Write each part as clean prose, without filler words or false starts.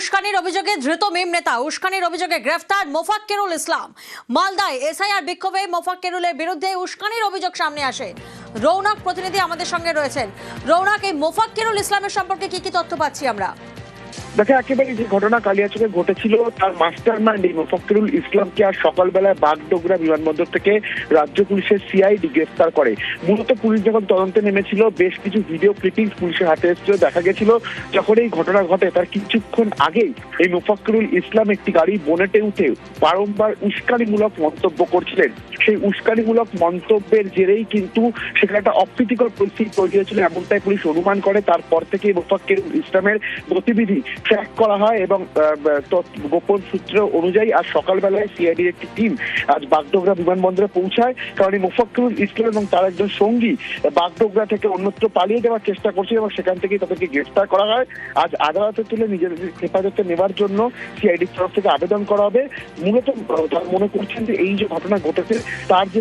উস্কানির অভিযোগে ধৃত মিম নেতা, উস্কানির অভিযোগে গ্রেফতার মোফাক্কেরুল ইসলাম। মালদায় এসআইআর বিক্ষোভে মোফাক্কেরুলের বিরুদ্ধে উস্কানির অভিযোগ সামনে আসে। রৌনক প্রতিনিধি আমাদের সঙ্গে রয়েছেন। রৌনক, এই মোফাক্কেরুল ইসলামের সম্পর্কে কি তথ্য পাচ্ছি আমরা? দেখো, একেবারে যে ঘটনা কালিয়াচকে ঘটেছিল তার মাস্টার মাইন্ড এই মোফাক্কেরুল ইসলামকে আজ সকালবেলায় বাগডোগরা বিমানবন্দর থেকে রাজ্য পুলিশের সিআইডি গ্রেফতার করে। মূলত পুলিশ যখন তদন্তে নেমেছিল, বেশ কিছু ভিডিও ক্লিপিংস পুলিশের হাতে এসেছিল। দেখা গেছিল যখন এই ঘটনা ঘটে তার কিছুক্ষণ আগেই এই মোফাক্কেরুল ইসলাম একটি গাড়ি বোনেটে উঠে বারংবার উস্কানিমূলক মন্তব্য করছিলেন। সেই উস্কানিমূলক মন্তব্যের জেরেই কিন্তু সেখানে একটা অপ্রীতিকর পরিস্থিতি তৈরি হয়েছিল, এমনটাই পুলিশ অনুমান করে। তারপর থেকে মোফাক্কেরুল ইসলামের গতিবিধি ট্র্যাক করা হয় এবং গোপন সূত্র অনুযায়ী আজ সকালবেলায় সিআইডির একটি টিম আজ বাগডোগরা বিমানবন্দরে পৌঁছায়। কারণ এই মোফাক্কেরুল ইসলাম এবং তার একজন সঙ্গী বাগডোগরা থেকে অন্যত্র পালিয়ে যাওয়ার চেষ্টা করছিল এবং সেখান থেকেই তাদেরকে গ্রেফতার করা হয়। আজ আদালতে তুলে নিজেদের হেফাজতে নেওয়ার জন্য সিআইডির তরফ থেকে আবেদন করা হবে। মূলত তারা মনে করছেন যে এই যে ঘটনা ঘটেছে তার যে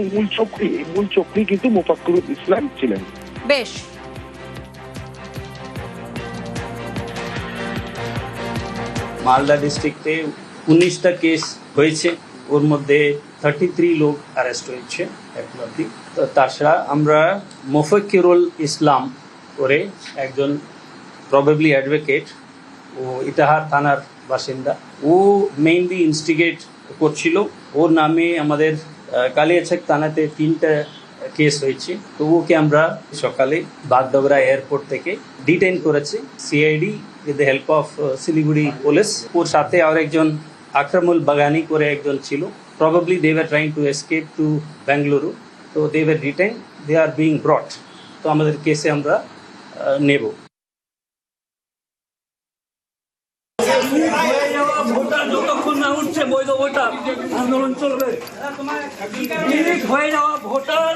মূল চক্রী কিন্তু মোফাক্কেরুল ইসলাম ছিলেন। বেশ, মালদা ডিস্ট্রিক্টে 19টা কেস হয়েছে, ওর মধ্যে 33 লোক অ্যারেস্ট হয়েছে এখন অব্দি। তো তাছাড়া আমরা মোফাক্কেরুল ইসলাম করে একজন প্রবাবলি অ্যাডভোকেট, ও ইটাহার থানার বাসিন্দা, ও মেইনলি ইনস্টিগেট করছিল। ওর নামে আমাদের কালিয়াচক থানাতে 3টা কেস হয়েছে। তো ওকে আমরা সকালে বাগডোগরা এয়ারপোর্ট থেকে ডিটেইন করেছি CID with the help of Siliguri police. ওর সাথে আর একজন আকরামুল বাগানি করে একজন ছিল। Probably they were trying to escape to Bengaluru. So they were detained. They are being brought. তো আমাদের কেসে আমরা নেব। ভোটার যতক্ষণ না উঠছে বৈধ ভোটার, আন্দোলন চলবে। হয়ে যাওয়া ভোটার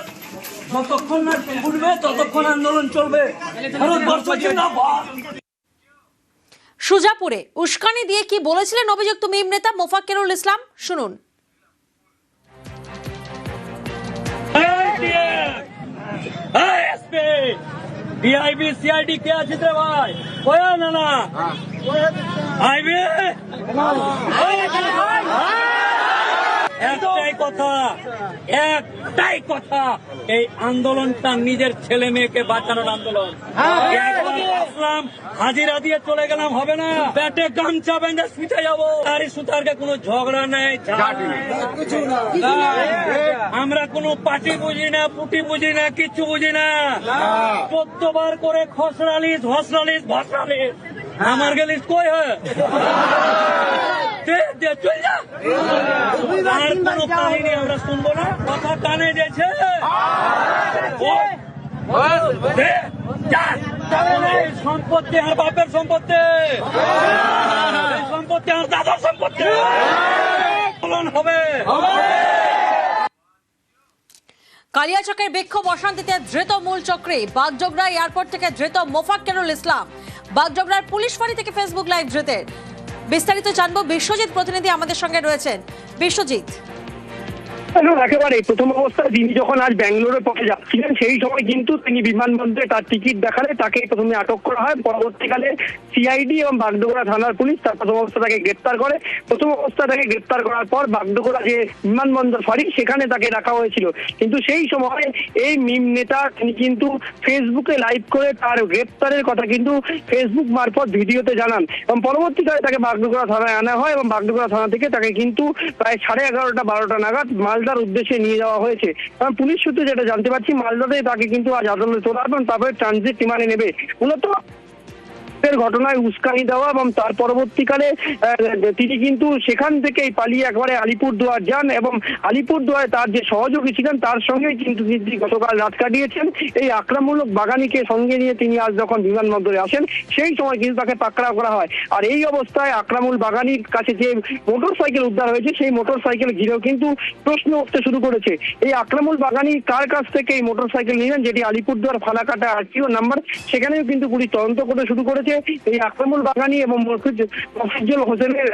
যতক্ষণ না উঠবে ততক্ষণ আন্দোলন চলবে। ভারতবর্ষ জিন্দাবাদ। সুজাপুরে উস্কানি দিয়ে কি বলেছিলেন অভিযুক্ত মিম নেতা মোফাক্কেরুল ইসলাম, শুনুন। ডিআইবি সিআইডি কে আছে রে ভাই? ওয়া না না আইবে একটাই কথা, এই আন্দোলনটা নিজের ছেলে মেয়েকে বাঁচানোর আন্দোলন। আসলাম হাজিরা দিয়ে চলে গেলাম হবে না, পেটে গামছা বেঁধে শুতে যাবো। তারই সুতারকে কোনো ঝগড়া নেই, আমরা কোনো পার্টি বুঝি না, পুটি বুঝি না, কিচ্ছু বুঝি না। 14 বার করে খসড়ালিস ভসরালিস ভসরালিস, আমার গেলিস কই হয় চল যা। আর কোনো কাহিনী আমরা শুনবো না, কথা কানে গেছে। সম্পত্তি আর বাপের সম্পত্তি, সম্পত্তি আর দাদার সম্পত্তি হবে। কালিয়াচকের বিক্ষোভ অশান্তিতে ধৃত মূল চক্রী, বাগডোগরা এয়ারপোর্ট থেকে ধৃত মোফাক্কেরুল ইসলাম। বাগডোগরার পুলিশ ফাঁড়ি থেকে ফেসবুক লাইভ ধৃতের। বিস্তারিত জানবো, বিশ্বজিৎ প্রতিনিধি আমাদের সঙ্গে রয়েছেন। বিশ্বজিৎ, একেবারে প্রথম অবস্থায় তিনি যখন আজ ব্যাঙ্গালোরে পথে যাচ্ছিলেন সেই সময় কিন্তু তিনি বিমানবন্দরে তার টিকিট দেখালে তাকে প্রথমে আটক করা হয়। পরবর্তীকালে সিআইডি এবং বাগডোগরা থানার পুলিশ তার প্রথম অবস্থা তাকে গ্রেপ্তার করে। প্রথম অবস্থা তাকে গ্রেপ্তার করার পর বাগডোগরা যে বিমানবন্দর ফাঁড়ি সেখানে তাকে রাখা হয়েছিল। কিন্তু সেই সময় এই মিম নেতা তিনি কিন্তু ফেসবুকে লাইভ করে তার গ্রেপ্তারের কথা কিন্তু ফেসবুক মারফত ভিডিওতে জানান এবং পরবর্তীকালে তাকে বাগডোগরা থানায় আনা হয় এবং বাগডোগরা থানা থেকে তাকে কিন্তু প্রায় 11:30-12টা নাগাদ মালদার উদ্দেশ্যে নিয়ে যাওয়া হয়েছে। কারণ পুলিশ সূত্রে যেটা জানতে পারছি, মালদাতে তাকে কিন্তু আজ আদালতে তোলা এবং তারপরে ট্রানজিট রিমান্ডে নেবে। মূলত ঘটনায় উস্কানি দেওয়া এবং তার পরবর্তীকালে তিনি কিন্তু সেখান থেকেই পালিয়ে একবারে আলিপুরদুয়ার যান এবং আলিপুরদুয়ারে তার যে সহযোগী ছিলেন তার সঙ্গে কিন্তু তিনি গতকাল রাত কাটিয়েছেন। এই আক্রমণমূলক বাগানিকে সঙ্গে নিয়ে তিনি আজ যখন বিমানবন্দরে আসেন সেই সময় কিন্তু তাকে পাকড়াও করা হয়। আর এই অবস্থায় আক্রমণ বাগানির কাছে যে মোটর সাইকেল উদ্ধার হয়েছে সেই মোটর সাইকেল ঘিরেও কিন্তু প্রশ্ন উঠতে শুরু করেছে। এই আক্রমণ বাগানি কার কাছ থেকে এই মোটর সাইকেল নিলেন, যেটি আলিপুরদুয়ার ফালাকাটা আরটিও নাম্বার, সেখানেও কিন্তু পুলিশ তদন্ত করতে শুরু করেছে যে এই আকরামুল বাগানি এবং মফিজুল হোসেনের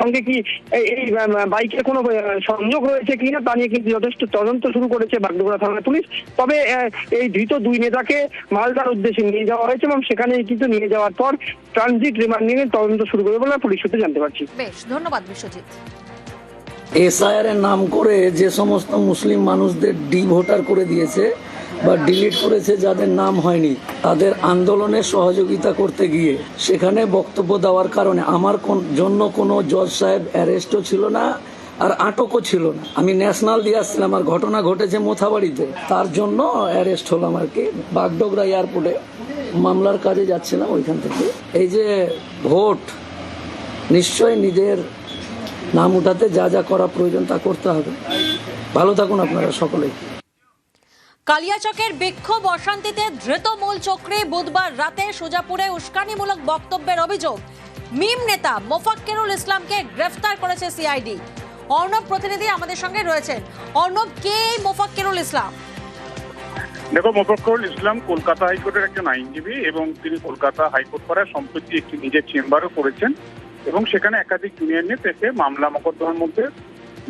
সঙ্গে কি এই বাইকে কোনো সংযোগ রয়েছে কিনা তা নিয়ে কিন্তু যথেষ্ট তদন্ত শুরু করেছে বাগডোগরা থানার পুলিশ। তবে এই ধৃত দুই নেতাকে মালদার উদ্দেশ্যে নিয়ে যাওয়া হয়েছে এবং সেখানে কিন্তু নিয়ে যাওয়ার পর ট্রানজিট রিমান্ডিং এর তদন্ত শুরু করবে বলে পুলিশ সূত্রে জানতে পারছি। বেশ, ধন্যবাদ বিশ্বজিৎ। এসআইআর এর নাম করে যে সমস্ত মুসলিম মানুষদের ভোটার করে দিয়েছে বা ডিলিট করেছে, যাদের নাম হয়নি, তাদের আন্দোলনে সহযোগিতা করতে গিয়ে সেখানে বক্তব্য দেওয়ার কারণে আমার জন্য কোনো জজ সাহেব অ্যারেস্টও ছিল না আর আটকও ছিল না। আমি ন্যাশনাল দিয়ে আসছিলাম, আর ঘটনা ঘটেছে মোথাবাড়িতে, তার জন্য অ্যারেস্ট হলাম আর কি। বাগডোগরা এয়ারপোর্টে মামলার কাজে যাচ্ছিলাম ওইখান থেকে। এই যে ভোট, নিশ্চয়ই নিজের নাম উঠাতে যা যা করা প্রয়োজন তা করতে হবে। ভালো থাকুন আপনারা সকলেই। কালিয়াচকের বিক্ষোভ অশান্তিতে ধৃত মূল চক্রে বুধবার রাতে সুজাপুরে উস্কানিমূলক বক্তব্যের অভিযোগ মিম নেতা মোফাক্কেরুল ইসলামকে গ্রেফতার করেছে সিআইডি। অর্ণব প্রতিনিধি আমাদের সঙ্গে রয়েছেন। অর্ণব, কে মোফাক্কেরুল ইসলাম? দেখো, মোফাক্কেরুল ইসলাম কলকাতা হাইকোর্টের একজন আইনজীবী এবং তিনি কলকাতা হাইকোর্ট পাড়ায় সম্প্রতি একটি নিজের চেম্বারও করেছেন এবং সেখানে একাধিক জুনিয়র নিয়ে তাকে মামলা মোকদ্দমার মধ্যে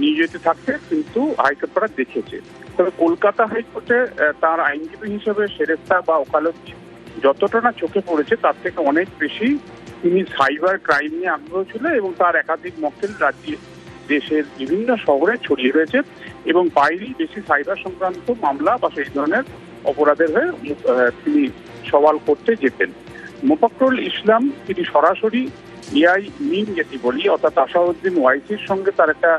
নিয়ে যেতে থাকতে কিন্তু হাইকোর্ট পাড়া দেখেছে। তবে কলকাতা হাইকোর্টে তার আইনজীবী হিসেবে সেরেস্তা বা ওকালতি যতটা না চোখে পড়েছে তার থেকে অনেক বেশি তিনি সাইবার ক্রাইম নিয়ে আগ্রহ ছিল এবং তার একাধিক মক্কেল রাজ্যে দেশের বিভিন্ন শহরে ছড়িয়ে রয়েছে এবং বাইরেই বেশি সাইবার সংক্রান্ত মামলা বা সেই ধরনের অপরাধের হয়ে তিনি সওয়াল করতে যেতেন। মোফাক্কেরুল ইসলাম তিনি সরাসরি এআই মিম যেটি বলি অর্থাৎ আসাউদ্দিন ওয়াইসির সঙ্গে তার একটা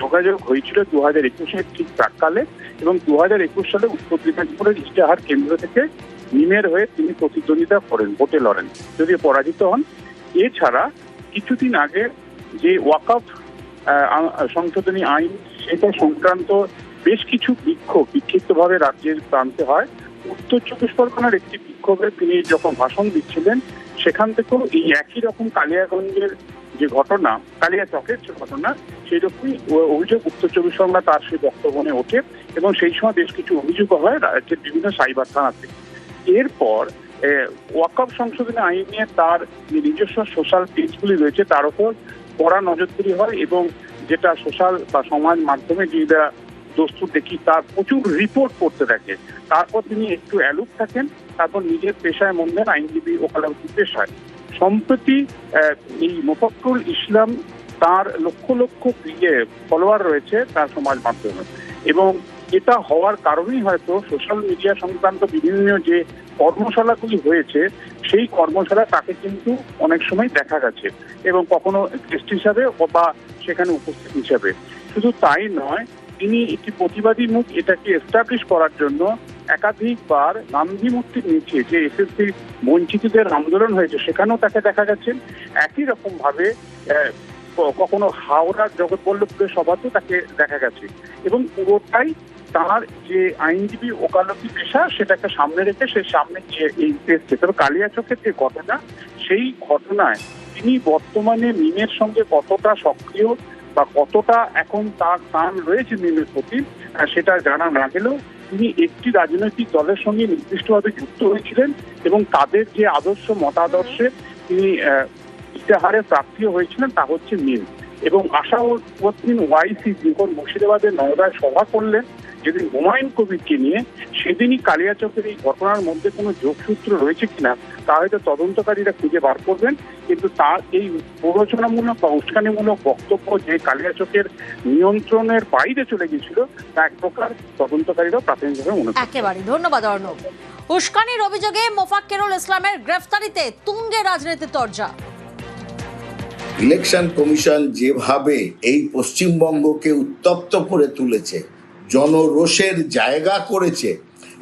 যোগাযোগ হয়েছিল 2021-এর ঠিক প্রাককালে এবং 2021 সালে উত্তর দিনাজপুরের ইশতেহার কেন্দ্র থেকে মিমের হয়ে তিনি প্রতিদ্বন্দ্বিতা করেন, ভোটে লড়েন, যদিও পরাজিত হন। এছাড়া কিছুদিন আগে যে ওয়াকফ সংশোধনী আইন সেটা সংক্রান্ত বেশ কিছু বিক্ষিপ্তভাবে রাজ্যের প্রান্তে হয়। উত্তর 24 পরগনার একটি বিক্ষোভে তিনি যখন ভাষণ দিচ্ছিলেন সেখান থেকেও এই একই রকম কালিয়াগঞ্জের যে ঘটনা, কালিয়াচকের যে ঘটনা, সেই রকমই অভিযোগ উত্তর 24 পরগনা তার সেই বক্তব্য ওঠে এবং সেই সময় বেশ কিছু অভিযোগ হয় রাজ্যের বিভিন্ন সাইবার থানাতে। এরপর ওয়াকফ সংশোধনী আইন নিয়ে তার নিজস্ব সোশ্যাল পেজগুলি রয়েছে তার উপর কড়া নজরদারি হয় এবং যেটা সোশ্যাল বা সমাজ মাধ্যমে যেটা দস্তুর দেখি তার প্রচুর রিপোর্ট করতে থাকে। তারপর তিনি একটু অ্যালুপ থাকেন, তারপর নিজের পেশায় মন দেন, আইনজীবী ওকালতি পেশায়। সম্প্রতি এই মোফাক্কেরুল ইসলাম তার লক্ষ লক্ষ ফলোয়ার রয়েছে তার সমাজ মাধ্যমে এবং এটা হওয়ার কারণেই হয়তো সোশ্যাল মিডিয়া সংক্রান্ত বিভিন্ন যে কর্মশালাগুলি হয়েছে সেই কর্মশালা তাকে কিন্তু অনেক সময় দেখা গেছে এবং কখনো গেস্ট হিসাবে বা সেখানে উপস্থিত হিসাবে। শুধু তাই নয়, তিনি একটি প্রতিবাদী মুখ এটাকে এস্টাবলিশ করার জন্য একাধিকবার গান্ধী মূর্তির নিচে যে এসএসসি বঞ্চিতদের আন্দোলন হয়েছে সেখানেও তাকে দেখা গেছে। একই রকম ভাবে কখনো হাওড়ার জগৎবল্লভপুরের সভাতেও তাকে দেখা গেছে এবং পুরোটাই তার যে আইনজীবী ওকালতি পেশা সেটাকে সামনে রেখে সে সামনে এসছে। তবে কালিয়াচকের যে ঘটনা, সেই ঘটনায় তিনি বর্তমানে মিমের সঙ্গে কতটা সক্রিয় বা কতটা এখন তার টান রয়েছে মিমের প্রতি সেটা জানা না গেলেও তিনি একটি রাজনৈতিক দলের সঙ্গে নির্দিষ্টভাবে যুক্ত হয়েছিলেন এবং তাদের যে আদর্শ মতাদর্শে তিনি ইশতেহারে প্রার্থী হয়েছিলেন তা হচ্ছে মিম। এবং আসাউদ্দিন ওয়াইসি যখন মুর্শিদাবাদের নওদায় সভা করলেন যেদিন হুমায়ুন কবিরকে নিয়ে, সেদিনই কালিয়াচকের এই ঘটনার মধ্যে কোনো যোগসূত্র রয়েছে কিনা তা হয়তো তদন্তকারীরা খুঁজে বার করবেন, কিন্তু তার এই প্ররোচনামূলক বা উস্কানিমূলক বক্তব্য যে কালিয়াচকের নিয়ন্ত্রণের বাইরে চলে গিয়েছিল তা এক প্রকার তদন্তকারীরা প্রাথমিকভাবে মনে করেন। একেবারে ধন্যবাদ অর্ণব। উস্কানির অভিযোগে মোফাক্কেরুল ইসলামের গ্রেফতারিতে তুঙ্গে রাজনীতি তরজা। ইলেকশন কমিশন যেভাবে এই পশ্চিমবঙ্গকে উত্তপ্ত করে তুলেছে, জনরোষের জায়গা করেছে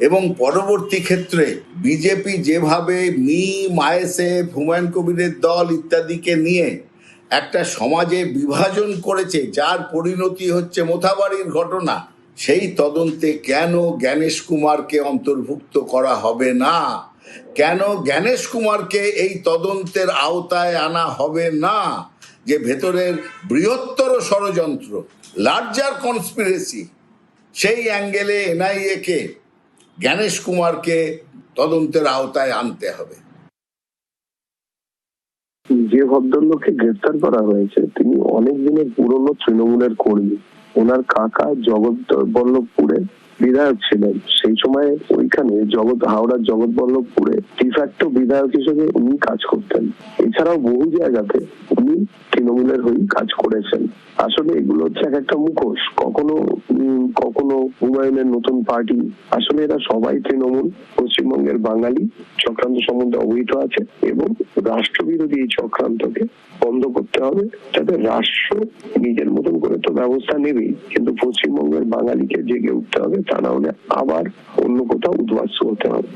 এবং পরবর্তী ক্ষেত্রে বিজেপি যেভাবে মিম, আইএসএফ, হুমায়ুন কবিরের দল ইত্যাদিকে নিয়ে একটা সমাজে বিভাজন করেছে, যার পরিণতি হচ্ছে মোথাবাড়ির ঘটনা, সেই তদন্তে কেন জ্ঞানেশ কুমারকে অন্তর্ভুক্ত করা হবে না? কেন জ্ঞানেশ কুমারকে এই তদন্তের আওতায় আনা হবে না? যে ভেতরের বৃহত্তর ষড়যন্ত্র, লার্জার কনস্পিরেসি, সেই অ্যাঙ্গেলে এনআইএ কে জ্ঞানেশ কুমারকে তদন্তের আওতায় আনতে হবে। যে ভদ্রলোককে গ্রেফতার করা হয়েছে তিনি অনেক দিনের পুরনো তৃণমূলের কর্মী। ওনার কাকা জগৎবল্লভপুরে বিধায়ক ছিলেন। সেই সময় ওইখানে হাওড়ার জগৎবল্লভপুরে ডিফ্যাক্টো বিধায়ক হিসেবে উনি কাজ করতেন। এছাড়াও বহু জায়গাতে উনি তৃণমূলের হয়ে কাজ করেছেন। আসলে এগুলো হচ্ছে একটা মুখোশ। কখনো হুমায়ুনের নতুন পার্টি, আসলে এরা সবাই তৃণমূল। পশ্চিমবঙ্গের বাঙালি চক্রান্ত সম্বন্ধে অবহিত আছে এবং রাষ্ট্রবিরোধী এই চক্রান্তকে বন্ধ করতে হবে, যাতে রাষ্ট্র নিজের মতন করে তো ব্যবস্থা নেবেই, কিন্তু পশ্চিমবঙ্গের বাঙালিকে জেগে উঠতে হবে, তা না হলে আবার অন্য কোথাও উদ্বাস্তু হতে হবে।